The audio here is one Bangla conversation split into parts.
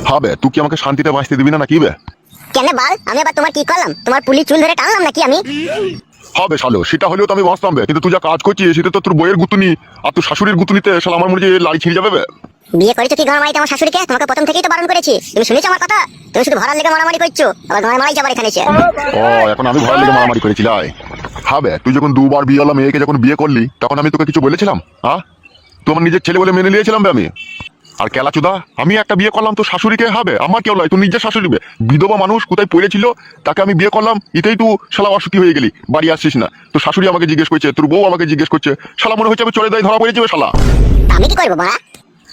হবে তুই কি আমাকে শান্তিতে বাঁচতে দিবি না নাকি বে? কেন বল, আমি আবার তোমার কি করলাম? তোমার পুলি চুল ধরে টানলাম নাকি আমি? হবে শালো, সেটা হলেও তো আমি বাঁচতাম বে, কিন্তু তুই যা কাজ করছিস সেটা তো তোর বইয়ের গুতুনি আর তোর শাশুড়ির গুতুনিতে শালা আমার মনে হয় লাড়ি ছিঁড়ে যাবে বে। বিয়ে করেছো কি ঘর মারিতে আমার শাশুড়িকে? তোমাকে প্রথম থেকেই তো বারণ করেছি, তুমি শুনেছো আমার কথা? তুমি শুধু ভরার লেগে মারামারি করছো, আবার ঘরে মারাই যাবার এখানে এসে। ও এখন আমি ভয়ের লেগে মারামারি করেছিলাম? হবে তুই যখন দুবার বিয়ে হলাম মেয়েকে যখন বিয়ে করলি তখন আমি তোকে কিছু বলেছিলাম? হ্যাঁ, তুই আমার নিজের ছেলে বলে মেনে নিয়েছিলাম বে আমি। আর কেলাচুদা, আমি একটা বিয়ে করলাম তো শাশুড়িকে হবে, আমার কেউ নয়, তুই নিজের শাশুড়ি বে। বিধবা মানুষ কোথায় পড়েছিল তাকে আমি বিয়ে করলাম, এটাই তুই শালা অসুখী হয়ে গেলি, বাড়ি আসছিস না। তো শাশুড়ি আমাকে জিজ্ঞেস করছে, তোর বউ আমাকে জিজ্ঞেস করছে, শালা মনে হচ্ছে আমি চলে দেয় ধরা পড়ে যাবে শালা। আমি কি করবো বাড়া?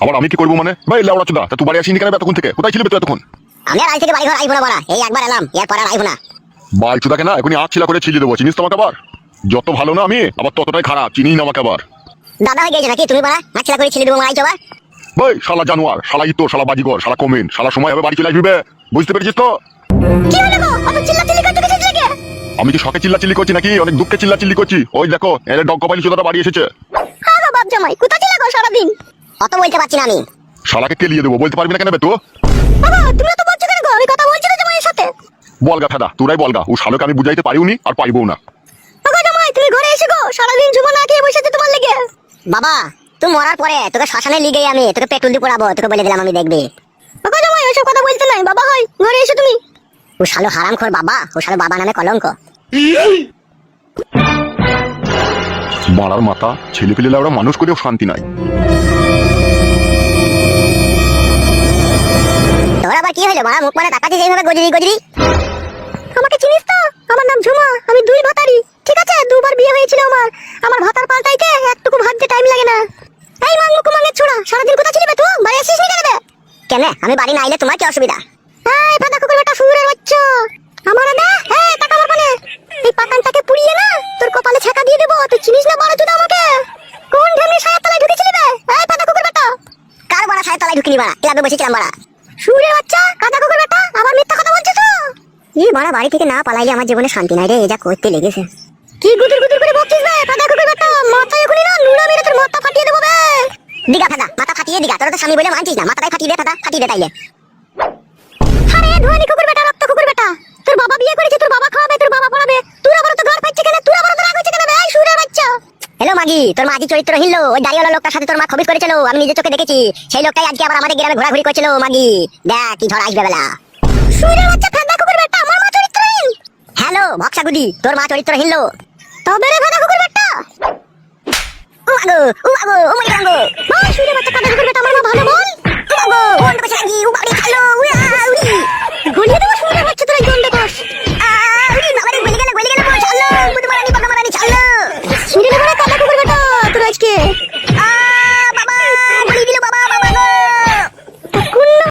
আবার আমি কি করবো মানে? ভাই লেওড়া চুদা, তুই বাড়ি আসিনি কেন এতক্ষণ থেকে? কোথায় ছিলি তুই এতক্ষণ? আমি আর আজ থেকে বাড়ি ঘর আইবো না বাড়া, এই একবার এলাম, এরপর আর আইবো না। বাল চুদাকে না এখনই আগ ছিলা করে ছিলিয়ে দেবো, চিনিস তো আমাকে আবার? যত ভালো না আমি আবার ততটাই খারাপ, চিনিস না আমাকে আবার? দাদা হয়ে গেছে নাকি তুমি বাড়া? মাছলা করে ছেলে দেবো মারাই যাবা? ভাই শালা জানোয়ার, শালা ইতো, শালা বাজিগর, শালা কমেন, শালা সময় হবে বাড়ি চলে আসবি বে। বুঝতে পেরেছিস তো? কি হলো গো, অত চিল্লাচিল্লি করতে কিসের লাগে? আমি কি শখে চিল্লাচিল্লি করছি নাকি অনেক দুঃখে চিল্লাচিল্লি করছি? ওই দেখো এর ডগ কপালি চুদাটা বাড়ি এসেছে। হ্যাঁ গো বাপ জামাই, কোথা ছিলে গো সারাদিন? অত বলতে পারছি না আমি। শালাকে কেলিয়ে দেবো, বলতে পারবি না কেন বে তুই? বাবা তুমি তো বলছো কেন গো? আমি কথা বলছি না জামাইয়ের সাথে। বলগা ফেদা, তোরাই বলগা, ও শালোকে আমি বুঝাইতে পারিওনি আর পাইবও না। বাবা জামাই তুমি ঘরে এসে গো, সারাদিন ঝুমা না খেয়ে বসে আছি তোমার লেগে। বাবা তুই মরার পরে তোকে শ্মশানে লিগে আমি তোকে পেট্রোল দিয়ে পোড়াবো, তোকে বলে দিলাম আমি, দেখবি? বাবা জামাই ওইসব কথা বলতে নাই, বাবা হয় ঘরে এসে তুমি। ও শালো হারামখোর বাবা, ও শালো বাবা নামে কলঙ্ক। মারার মাথা, ছেলে পেলে ওরা মানুষ করেও শান্তি নাই। তোর আবার কি হলো বাবা? মুখ মানে তাকাচ্ছিস এইভাবে গজরি গজরি? আমাকে চিনিস তো? আমার নাম ঝুমা, আমি দুই ভাতারি, ঠিক আছে? দুবার বিয়ে হয়েছিল আমার। আমার ভাতার পাল্টাইতে একটুকু ভাবতে টাইম লাগে না। এই মাংমুকু মাঙ্গের ছোড়া, সারাদিন কোথা ছিলি বে তুই? বাড়ি আসিস নি কেন বে? কেন আমি বাড়ি না আইলে তোমার কি অসুবিধা? এই ফাদা কুকুর বেটা, শুয়োরের বাচ্চা, আমার না টাকা আমার পানে এই পাতানটাকে পুড়িয়ে না তোর কপালে ছ্যাঁকা দিয়ে দেবো। তুই চিনিস না বড় চুদা আমাকে? কোন ঢেমনি সায়ের তলায় ঢুকেছিলি বে? এই ফাদা কুকুর বেটা, কার বড় সায়ের তলায় ঢুকিনি বাড়া? ক্লাবে বসেছিলাম বাড়া। শুয়োরের বাচ্চা, কাদা কুকুর বেটা, আবার মিথ্যা কথা বলছিস তো? এই বাড়া বাড়ি থেকে না পালাইলে আমার জীবনে শান্তি নাই রে, যা করতে লেগেছে। কি গুদুর গুদুর করে বকছিস বে ফাদা কুকুর বেটা? মাথায় এখনি না নুড়া মেরে তোর মাথা ফাটিয়ে দেবো বে। দিগা ফাদা, মাথা ফাটিয়ে দিগা, তোরা তো স্বামী বলে মানছিস না, মাথাটাই ফাটিয়ে দে ফাদা, ফাটিয়ে দে তাইলে। আরে ধোয়ানি কুকুর বেটা, রক্ত কুকুর বেটা, তোর বাবা বিয়ে করেছে, তোর বাবা খাওয়াবে, তোর বাবা পড়াবে, তুই আবার তো ঘর পাচ্ছে কেন? তুই আবার তো রাগ হচ্ছে কেন বে? এই শুয়োরের বাচ্চা। হ্যালো মাগি, তোর মা আজ চরিত্রহীন লো, ওই দাড়িওয়ালা লোকটার সাথে তোর মা খবির করেছিল, আমি নিজে চোখে দেখেছি। সেই লোকটাই আজকে আবার আমাদের গ্রামে ঘোরাঘুরি করছিল। মাগি দেখ কি ঝড় আসবে বেলা। শুয়োরের বাচ্চা ফাদা কুকুর বেটা, আমার মা চরিত্রহীন? হ্যালো ভক্সাগুদি, তোর মা চরিত্রহীন লো? তবে রে ফাদা কুকুর বেটা। ও আগো ও আগো ও মাই গো, বল শুয়োরের বাচ্চা ফাদা কুকুর বেটা, আমার মা ভালো বল। ও আগো কোন বসে লাগি ও বাড়ি